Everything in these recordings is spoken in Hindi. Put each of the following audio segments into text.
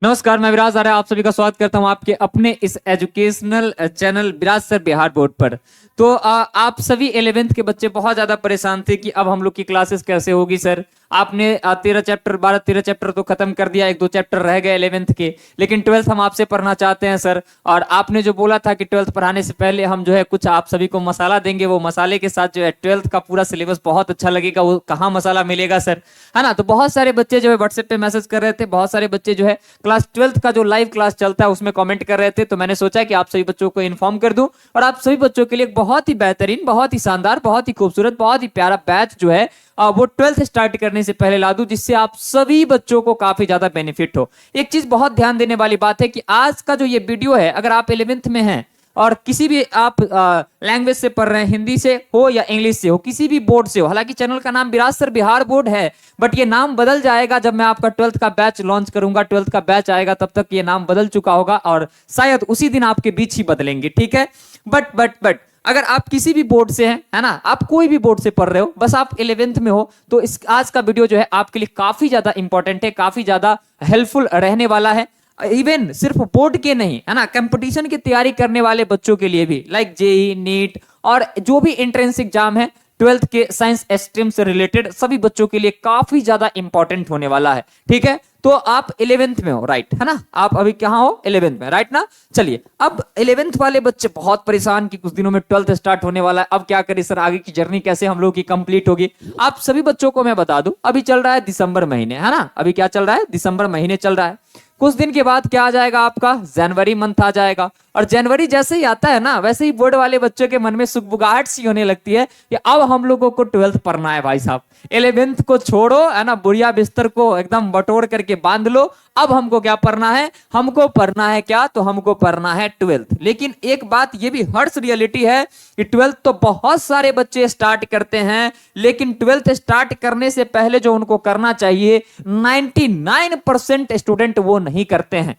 नमस्कार, मैं विराज आर्य आप सभी का स्वागत करता हूं आपके अपने इस एजुकेशनल चैनल विराज सर बिहार बोर्ड पर। तो आप सभी 11th के बच्चे बहुत ज्यादा परेशान थे कि अब हम लोग की क्लासेस कैसे होगी सर। आपने 13 चैप्टर तो खत्म कर दिया, 1-2 चैप्टर रह गए 11th के, लेकिन 12th हम आपसे पढ़ना चाहते हैं सर। और आपने जो बोला था कि 12th पढ़ाने से पहले हम जो है कुछ आप सभी को मसाला देंगे, वो मसाले के साथ जो है 12th का पूरा सिलेबस बहुत अच्छा लगेगा। वो कहाँ मसाला मिलेगा सर, है ना। तो बहुत सारे बच्चे जो है व्हाट्सएप पे मैसेज कर रहे थे, बहुत सारे बच्चे जो है क्लास 12th का जो लाइव क्लास चलता है उसमें कमेंट कर रहे थे। तो मैंने सोचा कि आप सभी बच्चों को इन्फॉर्म कर दूं और आप सभी बच्चों के लिए एक बहुत ही बेहतरीन, बहुत ही शानदार, बहुत ही खूबसूरत, बहुत ही प्यारा बैच जो है वो 12th स्टार्ट करने से पहले ला दूं, जिससे आप सभी बच्चों को काफी ज्यादा बेनिफिट हो। एक चीज बहुत ध्यान देने वाली बात है कि आज का जो ये वीडियो है, अगर आप 11th में हैं और किसी भी आप लैंग्वेज से पढ़ रहे हैं, हिंदी से हो या इंग्लिश से हो, किसी भी बोर्ड से हो, हालांकि चैनल का नाम विराज सर बिहार बोर्ड है, बट ये नाम बदल जाएगा जब मैं आपका 12th का बैच लॉन्च करूंगा। 12th का बैच आएगा तब तक ये नाम बदल चुका होगा और शायद उसी दिन आपके बीच ही बदलेंगे, ठीक है। बट अगर आप किसी भी बोर्ड से हैं, है ना, आप कोई भी बोर्ड से पढ़ रहे हो, बस आप 11th में हो, तो इस आज का वीडियो जो है आपके लिए काफी ज्यादा इंपॉर्टेंट है, काफी ज्यादा हेल्पफुल रहने वाला है। इवन सिर्फ बोर्ड के नहीं, है ना, कंपटीशन की तैयारी करने वाले बच्चों के लिए भी, लाइक जेई, नीट और जो भी एंट्रेंस एग्जाम है 12th के साइंस स्ट्रीम से रिलेटेड, सभी बच्चों के लिए काफी ज्यादा इंपॉर्टेंट होने वाला है, ठीक है। तो आप 11th में हो, राइट, है ना, आप अभी कहां हो, 11th में, राइट ना। चलिए, अब 11th वाले बच्चे बहुत परेशान कि कुछ दिनों में 12th स्टार्ट होने वाला है, अब क्या करें सर, आगे की जर्नी कैसे हम लोग की कंप्लीट होगी। आप सभी बच्चों को मैं बता दूं, अभी चल रहा है दिसंबर महीने, है ना, अभी क्या चल रहा है, दिसंबर महीने चल रहा है। कुछ दिन के बाद क्या आ जाएगा, आपका जनवरी मंथ आ जाएगा। और जनवरी जैसे ही आता है ना, वैसे ही बोर्ड वाले बच्चों के मन में सुगबुगाहट सी होने लगती है कि अब हम लोगों को 12th पढ़ना है भाई साहब। 11th को छोड़ो, है ना, बुढ़िया बिस्तर को एकदम बटोर करके बांध लो, अब हमको क्या पढ़ना है, हमको पढ़ना है क्या, तो हमको पढ़ना है 12th। लेकिन एक बात ये भी हर्ष रियलिटी है कि 12th तो बहुत सारे बच्चे स्टार्ट करते हैं, लेकिन 12th स्टार्ट करने से पहले जो उनको करना चाहिए 99% स्टूडेंट वो नहीं करते हैं।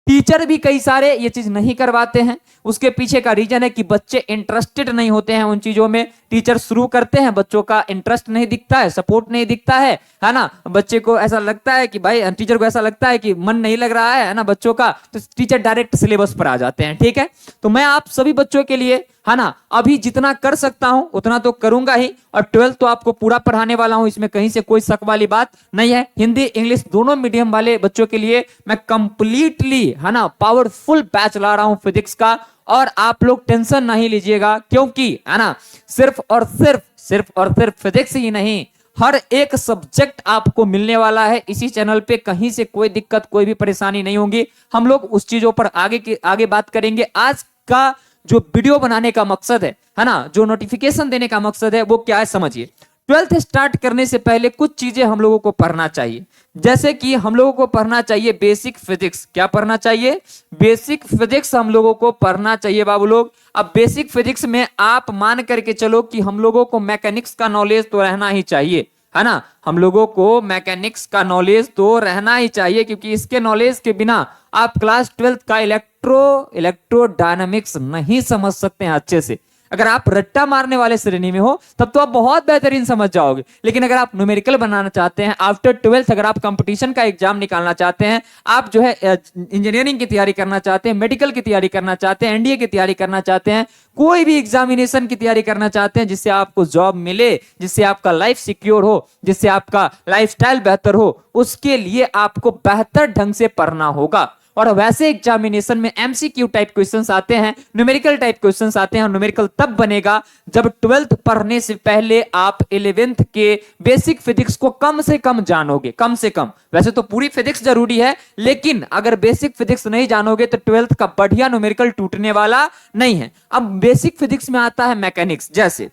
टीचर भी कई सारे ये चीज नहीं करवाते हैं। उसके पीछे का रीजन है कि बच्चे इंटरेस्टेड नहीं होते हैं उन चीजों में। टीचर शुरू करते हैं, बच्चों का इंटरेस्ट नहीं दिखता है, सपोर्ट नहीं दिखता है ना। बच्चे को ऐसा लगता है कि भाई, टीचर को ऐसा लगता है कि मन नहीं लग रहा है ना बच्चों का, तो टीचर डायरेक्ट सिलेबस पर आ जाते हैं, ठीक है। तो मैं आप सभी बच्चों के लिए, है ना, अभी जितना कर सकता हूं उतना तो करूंगा ही, और 12th तो आपको पूरा पढ़ाने वाला हूं, इसमें कहीं से कोई शक वाली बात नहीं है। हिंदी इंग्लिश दोनों मीडियम वाले बच्चों के लिए मैं कंप्लीटली, है ना, पावरफुल बैच ला रहा हूं फिजिक्स का। और आप लोग टेंशन नहीं लीजिएगा, क्योंकि, है ना, सिर्फ और सिर्फ फिजिक्स ही नहीं, हर एक सब्जेक्ट आपको मिलने वाला है इसी चैनल पे। कहीं से कोई दिक्कत, कोई भी परेशानी नहीं होगी। हम लोग उस चीजों पर आगे बात करेंगे। आज का जो वीडियो बनाने का मकसद है ना, जो नोटिफिकेशन देने का मकसद है, वो क्या है समझिए। 12th स्टार्ट करने से पहले कुछ चीजें हम लोगों को पढ़ना चाहिए, जैसे कि हम लोगों को पढ़ना चाहिए बेसिक फिजिक्स। क्या पढ़ना चाहिए, बेसिक फिजिक्स हम लोगों को पढ़ना चाहिए बाबू लोग। अब बेसिक फिजिक्स में आप मान करके चलो कि हम लोगों को मैकेनिक्स का नॉलेज तो रहना ही चाहिए, है ना, हम लोगों को मैकेनिक्स का नॉलेज तो रहना ही चाहिए, क्योंकि इसके नॉलेज के बिना आप क्लास 12th का इलेक्ट्रोडायनामिक्स नहीं समझ सकते हैं अच्छे से। अगर आप रट्टा मारने वाले श्रेणी में हो तब तो आप बहुत बेहतरीन समझ जाओगे, लेकिन अगर आप न्यूमेरिकल बनाना चाहते हैं आफ्टर 12th, अगर आप कंपटीशन का एग्जाम निकालना चाहते हैं, आप जो है इंजीनियरिंग की तैयारी करना चाहते हैं, मेडिकल की तैयारी करना चाहते हैं, एनडीए की तैयारी करना चाहते हैं, कोई भी एग्जामिनेशन की तैयारी करना चाहते हैं जिससे आपको जॉब मिले, जिससे आपका लाइफ सिक्योर हो, जिससे आपका लाइफस्टाइल बेहतर हो, उसके लिए आपको बेहतर ढंग से पढ़ना होगा। और वैसे एग्जामिनेशन में एमसीक्यू टाइप क्वेश्चंस आते हैं, न्यूमेरिकल टाइप क्वेश्चंस आते हैं, और न्यूमेरिकल तब बनेगा जब 12th पढ़ने से पहले आप 11th के बेसिक फिजिक्स को कम से कम जानोगे, कम से कम। वैसे तो पूरी फिजिक्स जरूरी है, लेकिन अगर बेसिक फिजिक्स नहीं जानोगे तो 12th का बढ़िया न्यूमेरिकल टूटने वाला नहीं है। अब बेसिक फिजिक्स में आता है मैकेनिक्स, जैसे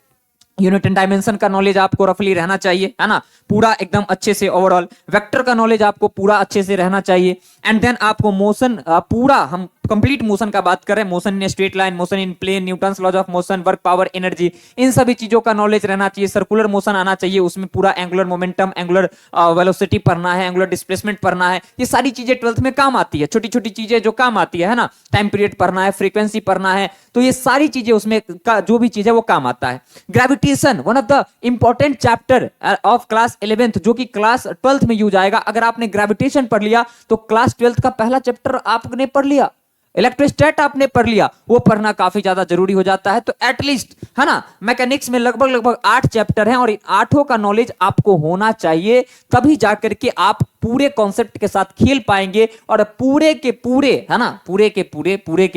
यूनिट एंड डायमेंशन का नॉलेज आपको रफली रहना चाहिए, है ना, पूरा एकदम अच्छे से। ओवरऑल वेक्टर का नॉलेज आपको पूरा अच्छे से रहना चाहिए। एंड देन आपको मोशन पूरा हम कंप्लीट मोशन का बात कर रहे हैं, motion in straight line, motion in plane, Newton's laws of motion, work power, energy, इन सभी चीजों का नॉलेज रहना चाहिए। सर्कुलर मोशन आना चाहिए, उसमें पूरा एंगुलर मोमेंटम, एंगुलर वेलोसिटी पढ़ना है, एंगुलर डिस्प्लेसमेंट पढ़ना है। ये सारी चीजें 12th में काम आती है, छोटी छोटी चीजें जो काम आती है ना। टाइम पीरियड पढ़ना है, फ्रीक्वेंसी पढ़ना है, तो ये सारी चीजें उसमें का जो भी चीज है वो काम आता है। Gravitation one of the important chapter of class 11th, जो कि क्लास 12th में यूज आएगा। अगर आपने ग्रेविटेशन पढ़ लिया तो क्लास 12th का पहला चैप्टर आपने पढ़ लिया। इलेक्ट्रोस्टैट आपने पढ़ लिया, वो पढ़ना काफी ज्यादा जरूरी हो जाता है। तो एटलीस्ट है ना, मैकेनिक्स में लगभग 8 चैप्टर हैं और इन 8 का नॉलेज आपको होना चाहिए, तभी जाकर के आप पूरे कॉन्सेप्ट के साथ खेल पाएंगे और पूरे के पूरे है ना, पूरे के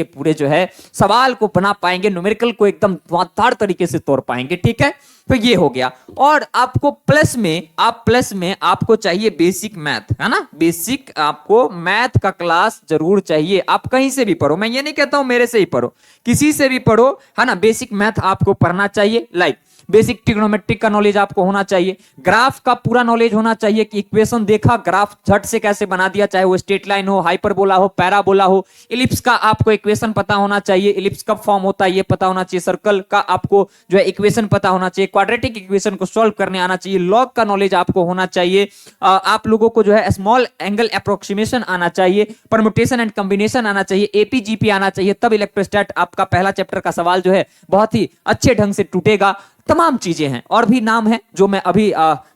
पूरे जो है सवाल को बना पाएंगे, न्यूमेरिकल को एकदम धुआंधार तरीके से तोड़ पाएंगे। ठीक है, तो ये हो गया। और आपको प्लस में आपको चाहिए बेसिक मैथ, है ना, बेसिक आपको मैथ का क्लास जरूर चाहिए। आप कहीं से भी पढ़ो, मैं ये नहीं कहता हूं मेरे से ही पढ़ो, किसी से भी पढ़ो, है ना, बेसिक मैथ आपको पढ़ना चाहिए। लाइक बेसिक ट्रिग्नोमेट्रिक का नॉलेज आपको होना चाहिए, ग्राफ का पूरा नॉलेज होना चाहिए कि इक्वेशन देखा, ग्राफ झट से कैसे बना दिया, चाहे वो स्ट्रेट लाइन हो, हाइपरबोला हो, पैराबोला हो। इलिप्स का आपको इक्वेशन पता होना चाहिए, इलिप्स कब फॉर्म होता है ये पता होना चाहिए। सर्कल का आपको जो है इक्वेशन पता होना चाहिए, क्वाड्रेटिक इक्वेशन को सॉल्व करने आना चाहिए, लॉग का नॉलेज आपको होना चाहिए। आप लोगों को जो है स्मॉल एंगल अप्रोक्सीमेशन आना चाहिए, परम्यूटेशन एंड कॉम्बिनेशन आना चाहिए, एपीजीपी आना चाहिए, तब इलेक्ट्रोस्टैट आपका पहला चैप्टर का सवाल जो है बहुत ही अच्छे ढंग से टूटेगा। तमाम चीजें हैं और भी नाम है जो मैं अभी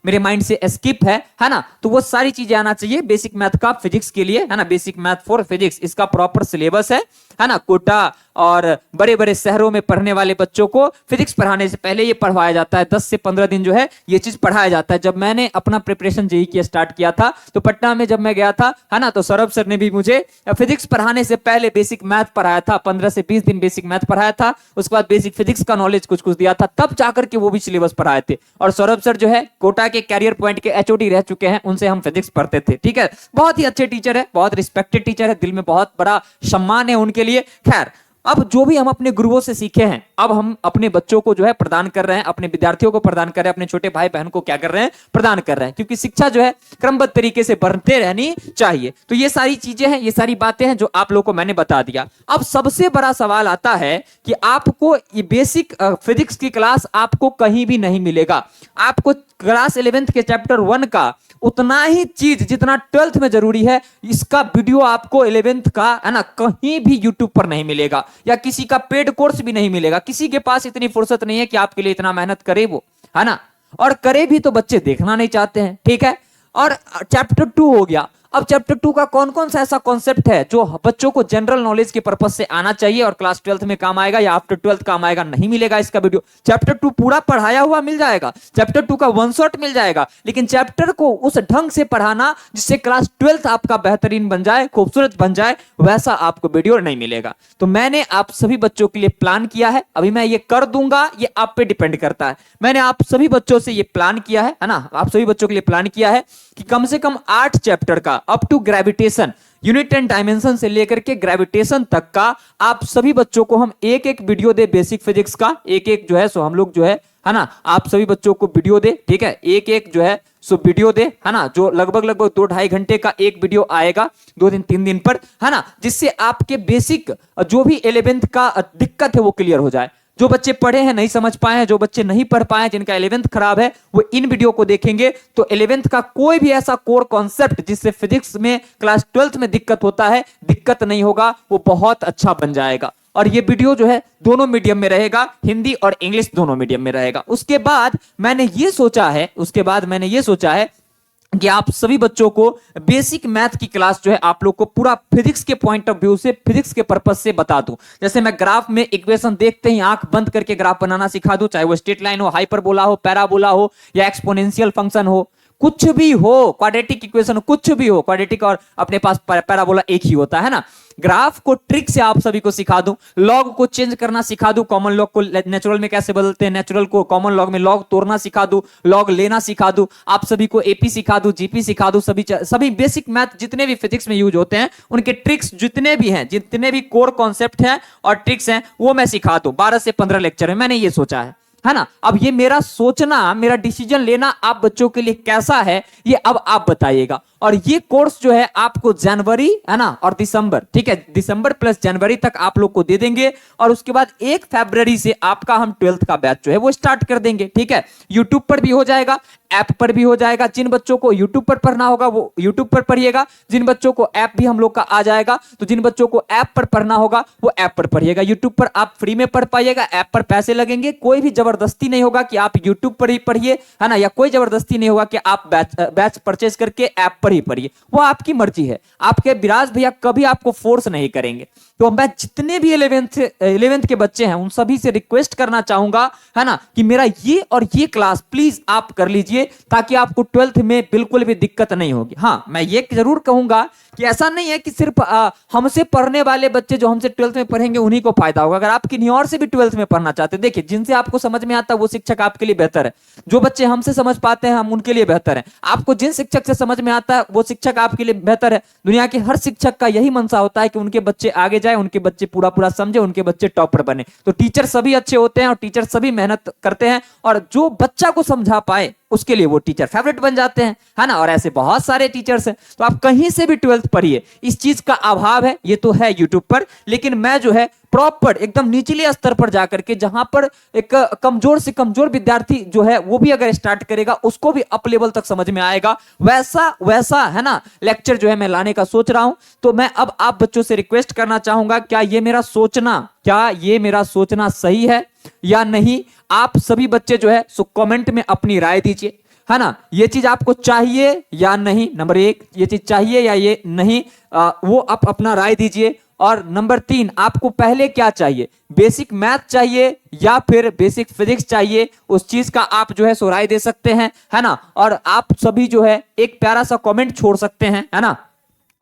मेरे माइंड से स्किप है ना, तो वो सारी चीजें आना चाहिए बेसिक मैथ का फिजिक्स के लिए, है ना, बेसिक मैथ फॉर फिजिक्स, इसका प्रॉपर सिलेबस है ना। कोटा और बड़े बड़े शहरों में पढ़ने वाले बच्चों को फिजिक्स पढ़ाने से पहले ये पढ़वाया जाता है, 10 से 15 दिन जो है ये चीज पढ़ाया जाता है। जब मैंने अपना प्रिपरेशन जेईई की स्टार्ट किया था तो पटना में जब मैं गया था, है ना, तो सौरभ सर ने भी मुझे फिजिक्स पढ़ाने से पहले बेसिक मैथ पढ़ाया था, 15 से 20 दिन बेसिक मैथ पढ़ाया था, उसके बाद बेसिक फिजिक्स का नॉलेज कुछ कुछ दिया था, तब जाकर के वो भी सिलेबस पढ़ाए थे। और सौरभ सर जो है कोटा के कैरियर पॉइंट के एचओडी रह चुके हैं, उनसे हम फिजिक्स पढ़ते थे। ठीक है, बहुत ही अच्छे टीचर है, बहुत रिस्पेक्टेड टीचर है, दिल में बहुत बड़ा सम्मान है उनके लिए। खैर, अब जो भी हम अपने गुरुओं से सीखे हैं, अब हम अपने बच्चों को जो है प्रदान कर रहे हैं, अपने विद्यार्थियों को प्रदान कर रहे हैं, अपने छोटे भाई बहन को क्या कर रहे हैं, प्रदान कर रहे हैं, क्योंकि शिक्षा जो है क्रमबद्ध तरीके से बढ़ते रहनी चाहिए। तो ये सारी चीजें हैं, ये सारी बातें हैं जो आप लोगों को मैंने बता दिया। अब सबसे बड़ा सवाल आता है कि आपको ये बेसिक फिजिक्स की क्लास आपको कहीं भी नहीं मिलेगा। आपको क्लास 11th के चैप्टर 1 का उतना ही चीज जितना 12th में जरूरी है, इसका वीडियो आपको 11th का, है ना, कहीं भी यूट्यूब पर नहीं मिलेगा, या किसी का पेड कोर्स भी नहीं मिलेगा। किसी के पास इतनी फुर्सत नहीं है कि आपके लिए इतना मेहनत करे वो, है ना, और करे भी तो बच्चे देखना नहीं चाहते हैं। ठीक है, और चैप्टर 2 हो गया। अब चैप्टर 2 का कौन कौन सा ऐसा कॉन्सेप्ट है जो बच्चों को जनरल नॉलेज के पर्पस से आना चाहिए और क्लास 12th में काम आएगा या आफ्टर 12th काम आएगा, नहीं मिलेगा इसका वीडियो। चैप्टर 2 पूरा पढ़ाया हुआ मिल जाएगा, चैप्टर 2 का वन शॉट मिल जाएगा, लेकिन चैप्टर को उस ढंग से पढ़ाना जिससे क्लास 12th आपका बेहतरीन बन जाए, खूबसूरत बन जाए, वैसा आपको वीडियो नहीं मिलेगा। तो मैंने आप सभी बच्चों के लिए प्लान किया है, अभी मैं ये कर दूंगा, ये आप पे डिपेंड करता है। मैंने आप सभी बच्चों से ये प्लान किया है ना, आप सभी बच्चों के लिए प्लान किया है कि कम से कम 8 चैप्टर का up to gravitation, unit and dimension से लेकर के ग्रेविटेशन तक का आप सभी बच्चों को हम एक एक वीडियो दे, बेसिक फिजिक्स का एक एक जो है सो हम लोग जो है ना, आप सभी बच्चों को वीडियो दे। ठीक है, एक एक जो है सो वीडियो दे, है ना, जो लगभग 2-2.5 घंटे का एक वीडियो आएगा 2 दिन 3 दिन पर, है ना, जिससे आपके बेसिक जो भी 11th का दिक्कत है वो क्लियर हो जाए। जो बच्चे पढ़े हैं नहीं समझ पाए हैं, जो बच्चे नहीं पढ़ पाए हैं, जिनका 11th खराब है, वो इन वीडियो को देखेंगे तो 11th का कोई भी ऐसा कोर कॉन्सेप्ट जिससे फिजिक्स में क्लास 12th में दिक्कत होता है, दिक्कत नहीं होगा, वो बहुत अच्छा बन जाएगा। और ये वीडियो जो है दोनों मीडियम में रहेगा, हिंदी और इंग्लिश दोनों मीडियम में रहेगा। उसके बाद मैंने ये सोचा है कि आप सभी बच्चों को बेसिक मैथ की क्लास जो है आप लोग को पूरा फिजिक्स के पॉइंट ऑफ व्यू से, फिजिक्स के पर्पस से बता दूं। जैसे मैं ग्राफ में इक्वेशन देखते ही आंख बंद करके ग्राफ बनाना सिखा दूं, चाहे वो स्ट्रेट लाइन हो, हाइपरबोला हो, पैराबोला हो, या एक्सपोनेंशियल फंक्शन हो, कुछ भी हो, क्वाड्रेटिक इक्वेशन हो, कुछ भी हो, क्वाड्रेटिक और अपने पास पैराबोला एक ही होता है ना। ग्राफ को ट्रिक से आप सभी को सिखा दूं, लॉग को चेंज करना सिखा दूं, कॉमन लॉग को नेचुरल में कैसे बदलते हैं, नेचुरल को कॉमन लॉग में लॉग तोड़ना सिखा दूं, लॉग लेना सिखा दूं, आप सभी को एपी सिखा दूं, जीपी सिखा दूं, सभी बेसिक मैथ जितने भी फिजिक्स में यूज होते हैं उनके ट्रिक्स जितने भी हैं, जितने भी कोर कॉन्सेप्ट हैं और ट्रिक्स हैं, वो मैं सिखा दूं 12 से 15 लेक्चर में। मैंने ये सोचा है, है ना। अब ये मेरा सोचना, मेरा डिसीजन लेना आप बच्चों के लिए कैसा है, ये अब आप बताइएगा। और ये कोर्स जो है आपको जनवरी, है ना, और दिसंबर, ठीक है, दिसंबर प्लस जनवरी तक आप लोग को दे देंगे। और उसके बाद 1 फरवरी से आपका हम 12th का बैच जो है वो स्टार्ट कर देंगे, ठीक है। यूट्यूब पर भी हो जाएगा, ऐप पर भी हो जाएगा। जिन बच्चों को यूट्यूब पर पढ़ना होगा वो यूट्यूब पर पढ़िएगा, जिन बच्चों को ऐप भी हम लोग का आ जाएगा, तो जिन बच्चों को ऐप पर पढ़ना होगा वो ऐप पर पढ़िएगा। यूट्यूब पर आप फ्री में पढ़ पाइएगा, ऐप पर पैसे लगेंगे। कोई भी जबरदस्ती नहीं होगा कि आप यूट्यूब पर ही पढ़िए, है ना, या कोई जबरदस्ती नहीं होगा कि आप बैच परचेज करके ऐप पर ही पढ़िए, वो आपकी मर्जी है। आपके विराज भैया कभी आपको फोर्स नहीं करेंगे। तो मैं जितने भी 11th के बच्चे हैं उन सभी से रिक्वेस्ट करना चाहूंगा, है ना, कि मेरा ये और ये क्लास प्लीज आप कर लीजिए, ताकि आपको 12th में बिल्कुल भी दिक्कत नहीं होगी। हाँ, मैं ये जरूर कहूंगा कि ऐसा नहीं है कि सिर्फ हमसे पढ़ने वाले बच्चे जो हमसे 12th में पढ़ेंगे उन्हीं को फायदा होगा। अगर आप किन्हीं और से भी 12th में पढ़ना चाहते हैं, देखिए, जिनसे आपको समझ में आता है वो शिक्षक आपके लिए बेहतर है। जो बच्चे हमसे समझ पाते हैं हम उनके लिए बेहतर है। आपको जिन शिक्षक से समझ में आता है वो शिक्षक आपके लिए बेहतर है। दुनिया के हर शिक्षक का यही मनसा होता है कि उनके बच्चे आगे जाए, उनके बच्चे पूरा पूरा समझे, उनके बच्चे टॉपर बने। तो टीचर सभी अच्छे होते हैं और टीचर सभी मेहनत करते हैं, और जो बच्चा को समझा पाए उसके लिए वो टीचर फेवरेट बन जाते हैं, है ना। और ऐसे बहुत सारे टीचर्स हैं। तो आप कहीं से भी 12th पढ़िए, इस चीज का अभाव है, ये तो है यूट्यूब पर, लेकिन मैं जो है प्रॉपर एकदम निचले स्तर पर जाकर के, जहां पर एक कमजोर से कमजोर विद्यार्थी जो है वो भी अगर स्टार्ट करेगा उसको भी अप लेवल तक समझ में आएगा, वैसा है ना लेक्चर जो है मैं लाने का सोच रहा हूं। तो मैं अब आप बच्चों से रिक्वेस्ट करना चाहूंगा, क्या ये मेरा सोचना सही है या नहीं। आप सभी बच्चे जो है सो कमेंट में अपनी राय दीजिए, है ना। ये चीज आपको चाहिए या नहीं, नंबर 1 ये चीज चाहिए या ये नहीं, वो आप अपना राय दीजिए। और नंबर 3, आपको पहले क्या चाहिए, बेसिक मैथ चाहिए या फिर बेसिक फिजिक्स चाहिए, उस चीज का आप जो है सो राय दे सकते हैं, है ना। और आप सभी जो है एक प्यारा सा कमेंट छोड़ सकते हैं, है ना,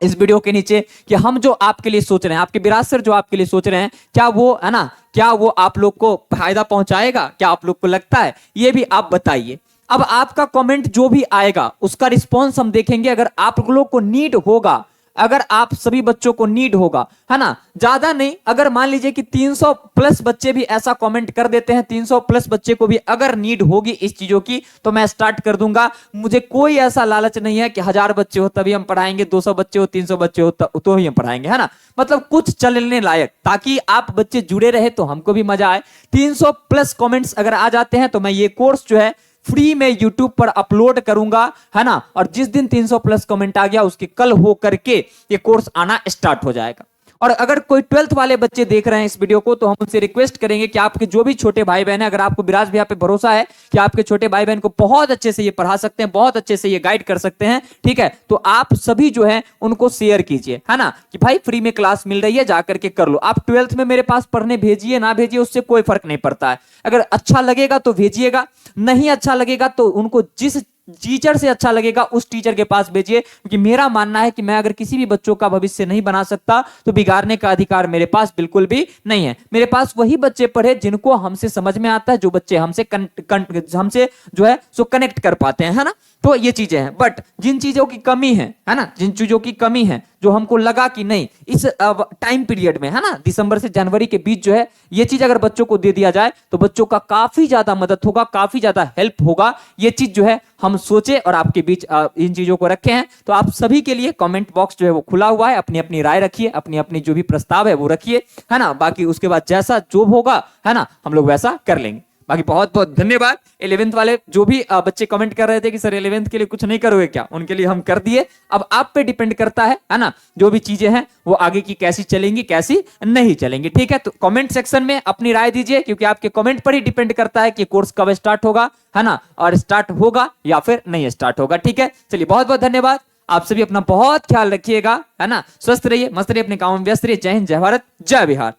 इस वीडियो के नीचे, कि हम जो आपके लिए सोच रहे हैं, आपके विराज सर जो आपके लिए सोच रहे हैं, क्या वो, है ना, क्या वो आप लोग को फायदा पहुंचाएगा, क्या आप लोग को लगता है, ये भी आप बताइए। अब आपका कमेंट जो भी आएगा उसका रिस्पॉन्स हम देखेंगे। अगर आप लोग को नीड होगा, अगर आप सभी बच्चों को नीड होगा, है ना, ज्यादा नहीं, अगर मान लीजिए कि 300 प्लस बच्चे भी ऐसा कमेंट कर देते हैं, 300 प्लस बच्चे को भी अगर नीड होगी इस चीजों की, तो मैं स्टार्ट कर दूंगा। मुझे कोई ऐसा लालच नहीं है कि 1000 बच्चे हो तभी हम पढ़ाएंगे, 200 बच्चे हो, 300 बच्चे हो तो ही हम पढ़ाएंगे, है ना। मतलब कुछ चलने लायक, ताकि आप बच्चे जुड़े रहे तो हमको भी मजा आए। 300 प्लस कमेंट्स अगर आ जाते हैं तो मैं ये कोर्स जो है फ्री में YouTube पर अपलोड करूंगा, है ना। और जिस दिन 300 प्लस कमेंट आ गया उसके कल हो करके ये कोर्स आना स्टार्ट हो जाएगा। और अगर कोई 12th वाले बच्चे देख रहे हैं इस वीडियो को, तो हम उनसे रिक्वेस्ट करेंगे कि आपके जो भी छोटे भाई बहन है, अगर आपको विराज भैया पे भरोसा है कि आपके छोटे भाई बहन को बहुत अच्छे से ये पढ़ा सकते हैं, बहुत अच्छे से ये गाइड कर सकते हैं, ठीक है, तो आप सभी जो है उनको शेयर कीजिए, है ना, कि भाई फ्री में क्लास मिल रही है, जाकर के कर लो। आप 12th में मेरे पास पढ़ने भेजिए ना भेजिए, उससे कोई फर्क नहीं पड़ता है। अगर अच्छा लगेगा तो भेजिएगा, नहीं अच्छा लगेगा तो उनको जिस टीचर से अच्छा लगेगा उस टीचर के पास भेजिए। क्योंकि मेरा मानना है कि मैं अगर किसी भी बच्चों का भविष्य नहीं बना सकता तो बिगाड़ने का अधिकार मेरे पास बिल्कुल भी नहीं है। मेरे पास वही बच्चे पढ़े जिनको हमसे समझ में आता है, जो बच्चे हमसे हमसे जो है सो कनेक्ट कर पाते हैं, है ना। तो ये चीजें हैं। बट जिन चीजों की कमी है ना, जिन चीजों की कमी है, जो हमको लगा कि नहीं इस टाइम पीरियड में, है ना, दिसंबर से जनवरी के बीच जो है ये चीज अगर बच्चों को दे दिया जाए तो बच्चों का काफी ज्यादा मदद होगा, काफी ज्यादा हेल्प होगा। ये चीज जो है हम सोचे और आपके बीच इन चीजों को रखे हैं। तो आप सभी के लिए कमेंट बॉक्स जो है वो खुला हुआ है, अपनी अपनी राय रखिए, अपनी अपनी जो भी प्रस्ताव है वो रखिए, है ना। बाकी उसके बाद जैसा जो होगा, है ना, हम लोग वैसा कर लेंगे। बाकी बहुत बहुत धन्यवाद। 11th वाले जो भी बच्चे कमेंट कर रहे थे कि सर 11th के लिए कुछ नहीं करोगे क्या, उनके लिए हम कर दिए। अब आप पे डिपेंड करता है ना, जो भी चीजें हैं वो आगे की कैसी चलेंगी कैसी नहीं चलेंगी, ठीक है। तो कमेंट सेक्शन में अपनी राय दीजिए, क्योंकि आपके कमेंट पर ही डिपेंड करता है कि कोर्स कब स्टार्ट होगा, है ना, और स्टार्ट होगा या फिर नहीं स्टार्ट होगा, ठीक है। चलिए बहुत बहुत धन्यवाद। आप सभी अपना बहुत ख्याल रखिएगा, है ना, स्वस्थ रहिए, मस्त रहिए, अपने काम में व्यस्त रहिए। जय हिंद, जय भारत, जय बिहार।